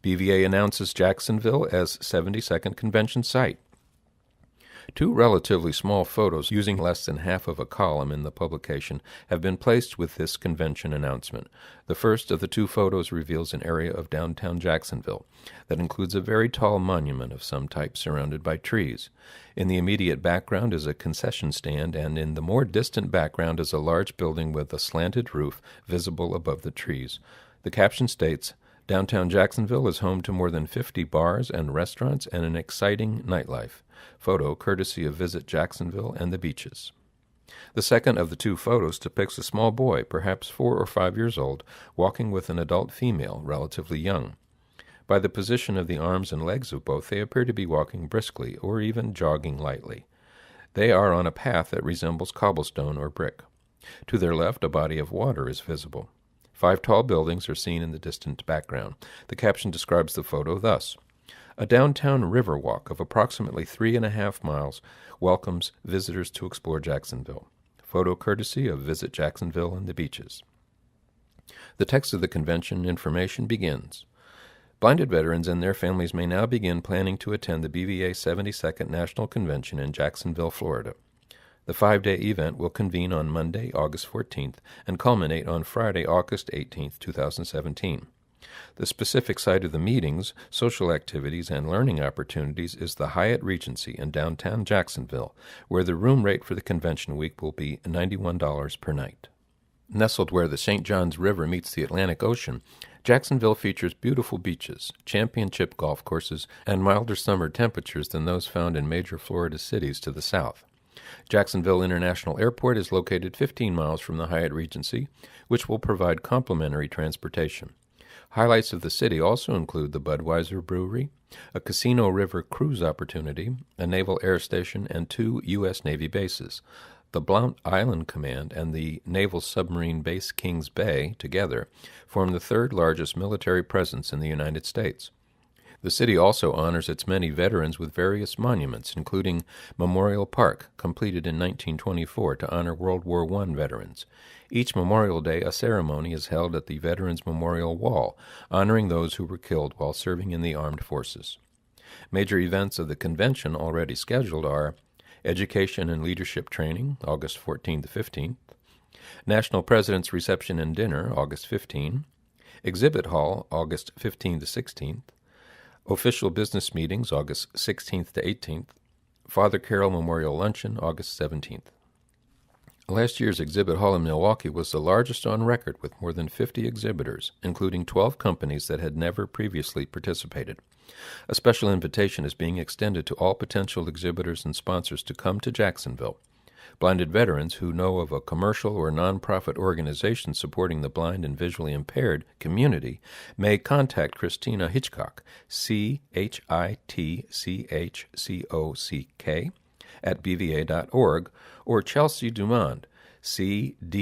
BVA announces Jacksonville as 72nd Convention site. Two relatively small photos using less than half of a column in the publication have been placed with this convention announcement. The first of the two photos reveals an area of downtown Jacksonville that includes a very tall monument of some type surrounded by trees. In the immediate background is a concession stand, and in the more distant background is a large building with a slanted roof visible above the trees. The caption states, "Downtown Jacksonville is home to more than 50 bars and restaurants and an exciting nightlife." Photo courtesy of Visit Jacksonville and the Beaches. The second of the two photos depicts a small boy, perhaps 4 or 5 years old, walking with an adult female, relatively young. By the position of the arms and legs of both, they appear to be walking briskly or even jogging lightly. They are on a path that resembles cobblestone or brick. To their left, a body of water is visible. 5 tall buildings are seen in the distant background. The caption describes the photo thus: "A downtown river walk of approximately 3.5 miles welcomes visitors to explore Jacksonville." Photo courtesy of Visit Jacksonville and the Beaches. The text of the convention information begins. Blinded veterans and their families may now begin planning to attend the BVA 72nd National Convention in Jacksonville, Florida. The 5-day event will convene on Monday, August 14th, and culminate on Friday, August 18th, 2017. The specific site of the meetings, social activities, and learning opportunities is the Hyatt Regency in downtown Jacksonville, where the room rate for the convention week will be $91 per night. Nestled where the St. Johns River meets the Atlantic Ocean, Jacksonville features beautiful beaches, championship golf courses, and milder summer temperatures than those found in major Florida cities to the south. Jacksonville International Airport is located 15 miles from the Hyatt Regency, which will provide complimentary transportation. Highlights of the city also include the Budweiser Brewery, a Casino River cruise opportunity, a naval air station, and 2 U.S. Navy bases. The Blount Island Command and the Naval Submarine Base Kings Bay, together, form the third largest military presence in the United States. The city also honors its many veterans with various monuments, including Memorial Park, completed in 1924 to honor World War I veterans. Each Memorial Day, a ceremony is held at the Veterans Memorial Wall, honoring those who were killed while serving in the armed forces. Major events of the convention already scheduled are Education and Leadership Training, August 14 to 15th, National President's Reception and Dinner, August 15, Exhibit Hall, August 15 to 16th, Official Business Meetings, August 16th to 18th, Father Carroll Memorial Luncheon, August 17th. Last year's exhibit hall in Milwaukee was the largest on record, with more than 50 exhibitors, including 12 companies that had never previously participated. A special invitation is being extended to all potential exhibitors and sponsors to come to Jacksonville. Blinded veterans who know of a commercial or nonprofit organization supporting the blind and visually impaired community may contact Christina Hitchcock, CHITCHCOCK, at BVA.org, or Chelsea Dumond, CDUMOND,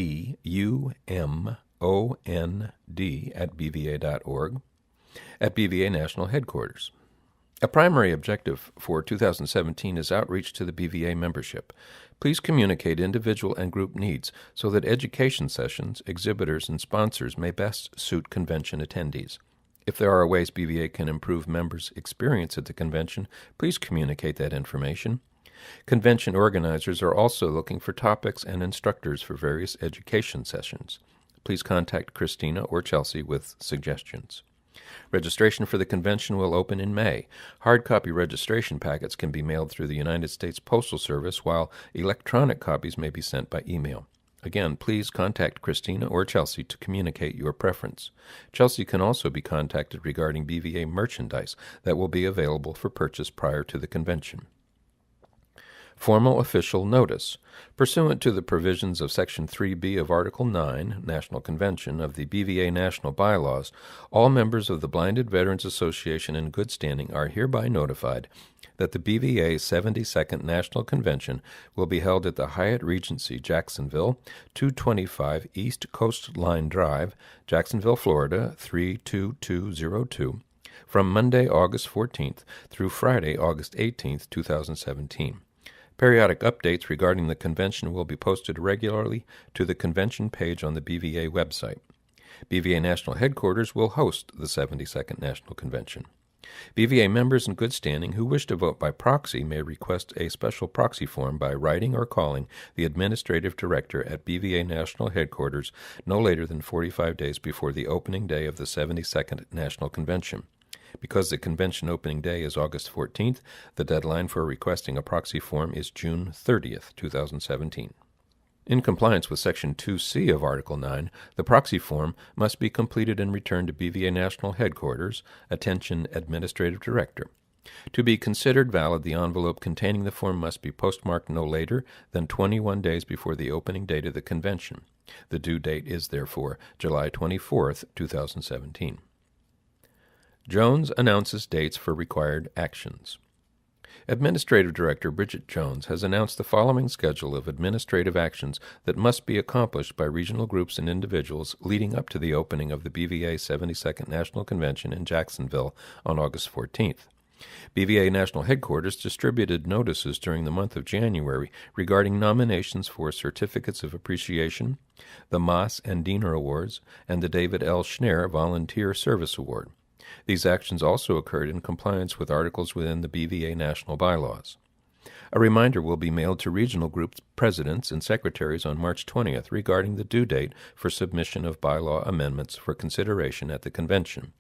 at BVA.org, at BVA National Headquarters. A primary objective for 2017 is outreach to the BVA membership. Please communicate individual and group needs so that education sessions, exhibitors, and sponsors may best suit convention attendees. If there are ways BVA can improve members' experience at the convention, please communicate that information. Convention organizers are also looking for topics and instructors for various education sessions. Please contact Christina or Chelsea with suggestions. Registration for the convention will open in May. Hard copy registration packets can be mailed through the United States Postal Service, while electronic copies may be sent by email. Again, please contact Christina or Chelsea to communicate your preference. Chelsea can also be contacted regarding BVA merchandise that will be available for purchase prior to the convention. Formal official notice. Pursuant to the provisions of Section 3B of Article 9, National Convention, of the BVA National Bylaws, all members of the Blinded Veterans Association in good standing are hereby notified that the BVA 72nd National Convention will be held at the Hyatt Regency, Jacksonville, 225 East Coastline Drive, Jacksonville, Florida, 32202, from Monday, August 14th through Friday, August 18th, 2017. Periodic updates regarding the convention will be posted regularly to the convention page on the BVA website. BVA National Headquarters will host the 72nd National Convention. BVA members in good standing who wish to vote by proxy may request a special proxy form by writing or calling the Administrative Director at BVA National Headquarters no later than 45 days before the opening day of the 72nd National Convention. Because the convention opening day is August 14th, the deadline for requesting a proxy form is June 30th, 2017. In compliance with Section 2C of Article 9, the proxy form must be completed and returned to BVA National Headquarters, attention Administrative Director. To be considered valid, the envelope containing the form must be postmarked no later than 21 days before the opening date of the convention. The due date is, therefore, July 24th, 2017. Jones announces dates for required actions. Administrative Director Bridget Jones has announced the following schedule of administrative actions that must be accomplished by regional groups and individuals leading up to the opening of the BVA 72nd National Convention in Jacksonville on August 14th. BVA National Headquarters distributed notices during the month of January regarding nominations for Certificates of Appreciation, the Moss and Diener Awards, and the David L. Schnare Volunteer Service Award. These actions also occurred in compliance with articles within the BVA national bylaws. A reminder will be mailed to regional group presidents and secretaries on March 20th regarding the due date for submission of bylaw amendments for consideration at the convention.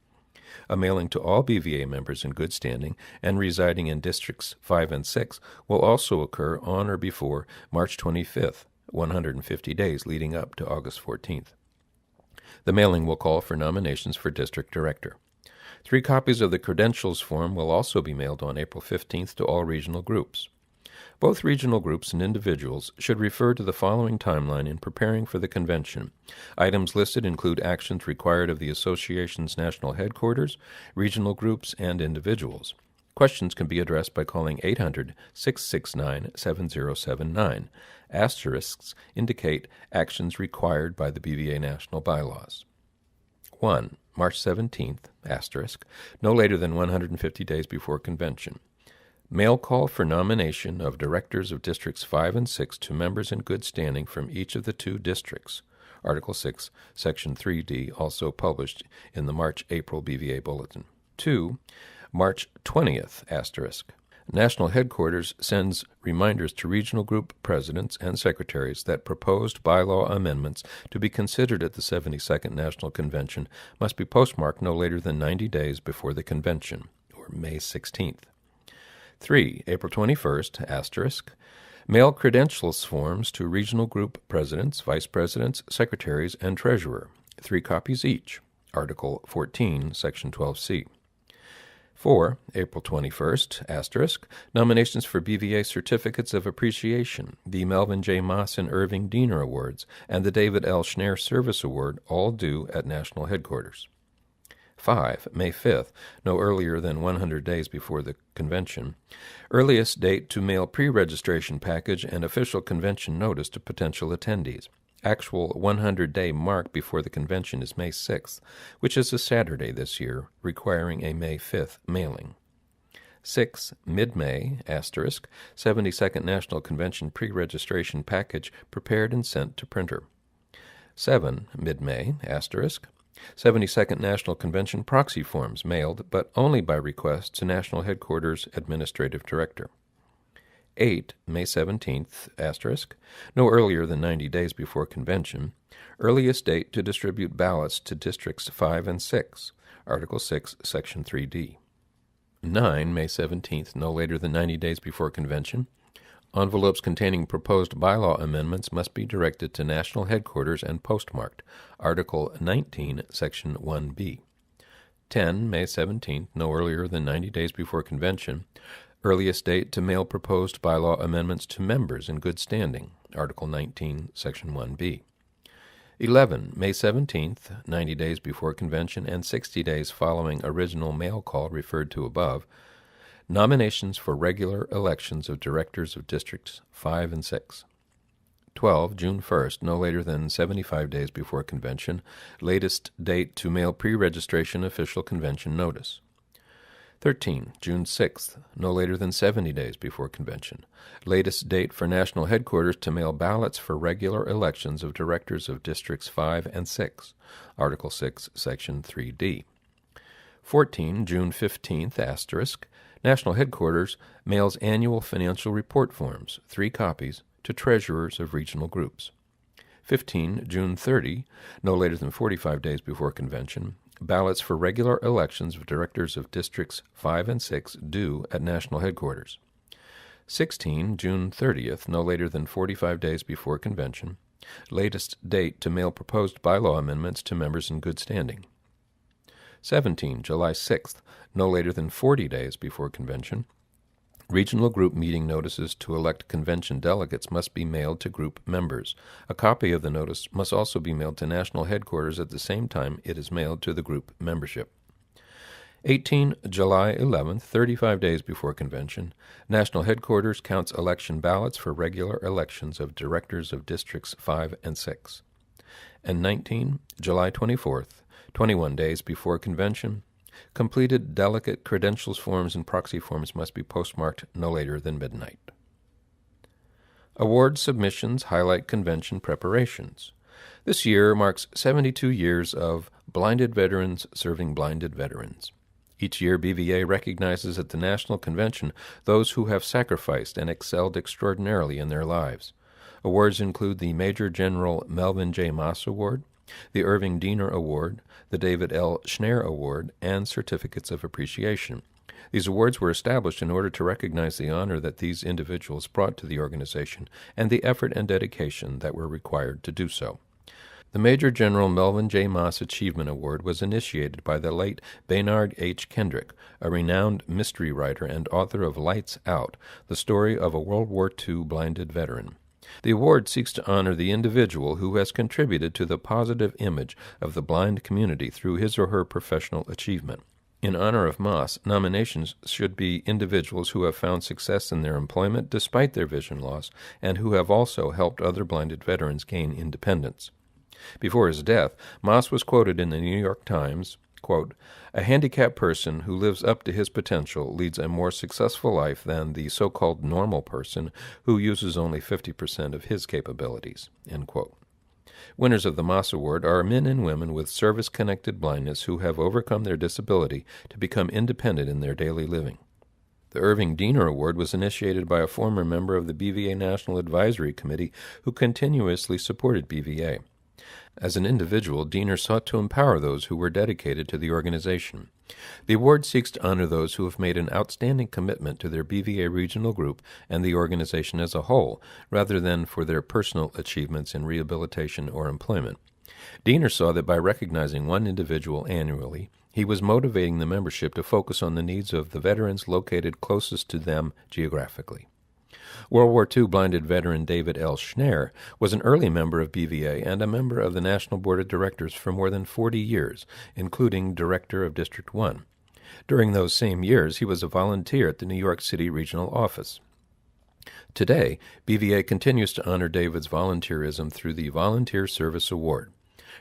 A mailing to all BVA members in good standing and residing in Districts 5 and 6 will also occur on or before March 25th, 150 days leading up to August 14th. The mailing will call for nominations for District Director. 3 copies of the credentials form will also be mailed on April 15th to all regional groups. Both regional groups and individuals should refer to the following timeline in preparing for the convention. Items listed include actions required of the association's national headquarters, regional groups, and individuals. Questions can be addressed by calling 800-669-7079. Asterisks indicate actions required by the BVA national bylaws. 1. March 17th, asterisk, no later than 150 days before convention. Mail call for nomination of directors of Districts 5 and 6 to members in good standing from each of the 2 districts. Article 6, Section 3D, also published in the March-April BVA Bulletin. 2. March 20th, asterisk. National Headquarters sends reminders to regional group presidents and secretaries that proposed bylaw amendments to be considered at the 72nd National Convention must be postmarked no later than 90 days before the convention, or May 16th. 3. April 21st, asterisk. Mail credentials forms to regional group presidents, vice presidents, secretaries, and treasurer, 3 copies each. Article 14, Section 12C. 4. April 21st, asterisk, nominations for BVA Certificates of Appreciation, the Melvin J. Moss and Irving Diener Awards, and the David L. Schnare Service Award, all due at National Headquarters. 5. May 5th, no earlier than 100 days before the convention. Earliest date to mail pre-registration package and official convention notice to potential attendees. Actual 100-day mark before the convention is May 6th, which is a Saturday this year, requiring a May 5th mailing. 6. Mid-May, asterisk, 72nd National Convention pre-registration package prepared and sent to printer. 7. Mid-May, asterisk, 72nd National Convention proxy forms mailed, but only by request to National Headquarters Administrative Director. 8. May 17th, asterisk, no earlier than 90 days before convention, earliest date to distribute ballots to Districts 5 and 6, Article 6, Section 3D. 9. May 17th, no later than 90 days before convention, envelopes containing proposed bylaw amendments must be directed to National Headquarters and postmarked, Article 19, Section 1B. 10. May 17th, no earlier than 90 days before convention, earliest date to mail proposed bylaw amendments to members in good standing, Article 19, Section 1B. 11. May 17th, 90 days before convention and 60 days following original mail call referred to above, nominations for regular elections of directors of Districts 5 and 6. 12. June 1st, no later than 75 days before convention, latest date to mail pre-registration official convention notice. 13. June 6th, no later than 70 days before convention. Latest date for national headquarters to mail ballots for regular elections of directors of Districts 5 and 6. Article 6, Section 3D. 14. June 15th, asterisk, national headquarters mails annual financial report forms, 3 copies, to treasurers of regional groups. 15. June 30, no later than 45 days before convention, ballots for regular elections of directors of Districts 5 and 6 due at national headquarters. 16. June 30th, no later than 45 days before convention, latest date to mail proposed bylaw amendments to members in good standing. 17. July 6th, no later than 40 days before convention, regional group meeting notices to elect convention delegates must be mailed to group members. A copy of the notice must also be mailed to national headquarters at the same time it is mailed to the group membership. 18. July 11th, 35 days before convention, national headquarters counts election ballots for regular elections of directors of Districts 5 and 6. And 19. July 24th, 21 days before convention, completed delegate credentials forms and proxy forms must be postmarked no later than midnight. Award submissions highlight convention preparations. This year marks 72 years of Blinded Veterans Serving Blinded Veterans. Each year, BVA recognizes at the National Convention those who have sacrificed and excelled extraordinarily in their lives. Awards include the Major General Melvin J. Moss Award, the Irving Diener Award, the David L. Schnarr Award, and certificates of appreciation. These awards were established in order to recognize the honor that these individuals brought to the organization and the effort and dedication that were required to do so. The Major General Melvin J. Moss Achievement Award was initiated by the late Baynard H. Kendrick, a renowned mystery writer and author of Lights Out, the story of a World War II blinded veteran. The award seeks to honor the individual who has contributed to the positive image of the blind community through his or her professional achievement. In honor of Moss, nominations should be individuals who have found success in their employment despite their vision loss and who have also helped other blinded veterans gain independence. Before his death, Moss was quoted in the New York Times, quote, "A handicapped person who lives up to his potential leads a more successful life than the so-called normal person who uses only 50% of his capabilities." End quote. Winners of the Moss Award are men and women with service-connected blindness who have overcome their disability to become independent in their daily living. The Irving Diener Award was initiated by a former member of the BVA National Advisory Committee who continuously supported BVA. As an individual, Diener sought to empower those who were dedicated to the organization. The award seeks to honor those who have made an outstanding commitment to their BVA regional group and the organization as a whole, rather than for their personal achievements in rehabilitation or employment. Diener saw that by recognizing one individual annually, he was motivating the membership to focus on the needs of the veterans located closest to them geographically. World War II blinded veteran David L. Schnarr was an early member of BVA and a member of the National Board of Directors for more than 40 years, including Director of District 1. During those same years, he was a volunteer at the New York City Regional Office. Today, BVA continues to honor David's volunteerism through the Volunteer Service Award.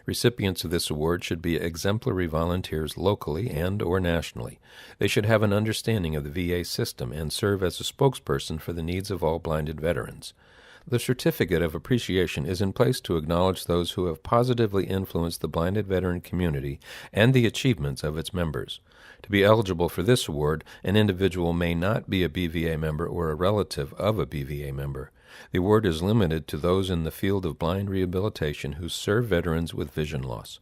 Recipients of this award should be exemplary volunteers locally and or nationally. They should have an understanding of the VA system and serve as a spokesperson for the needs of all blinded veterans. The Certificate of Appreciation is in place to acknowledge those who have positively influenced the blinded veteran community and the achievements of its members. To be eligible for this award, an individual may not be a BVA member or a relative of a BVA member. The award is limited to those in the field of blind rehabilitation who serve veterans with vision loss.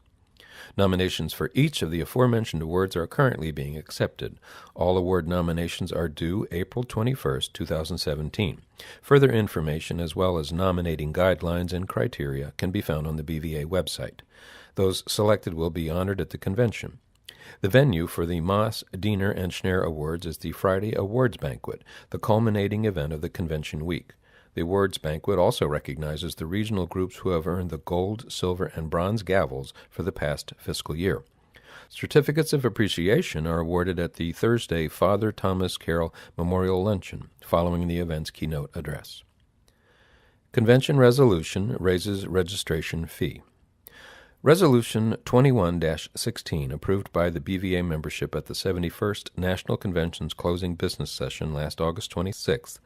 Nominations for each of the aforementioned awards are currently being accepted. All award nominations are due April 21, 2017. Further information as well as nominating guidelines and criteria can be found on the BVA website. Those selected will be honored at the convention. The venue for the Moss, Diener, and Schnarr Awards is the Friday Awards Banquet, the culminating event of the convention week. The awards banquet also recognizes the regional groups who have earned the gold, silver, and bronze gavels for the past fiscal year. Certificates of appreciation are awarded at the Thursday Father Thomas Carroll Memorial Luncheon, following the event's keynote address. Convention resolution raises registration fee. Resolution 21-16, approved by the BVA membership at the 71st National Convention's closing business session last August 26th,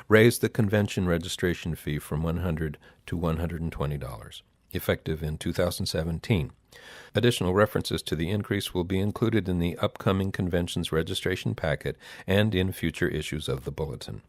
raised the convention registration fee from $100 to $120, effective in 2017. Additional references to the increase will be included in the upcoming convention's registration packet and in future issues of the Bulletin.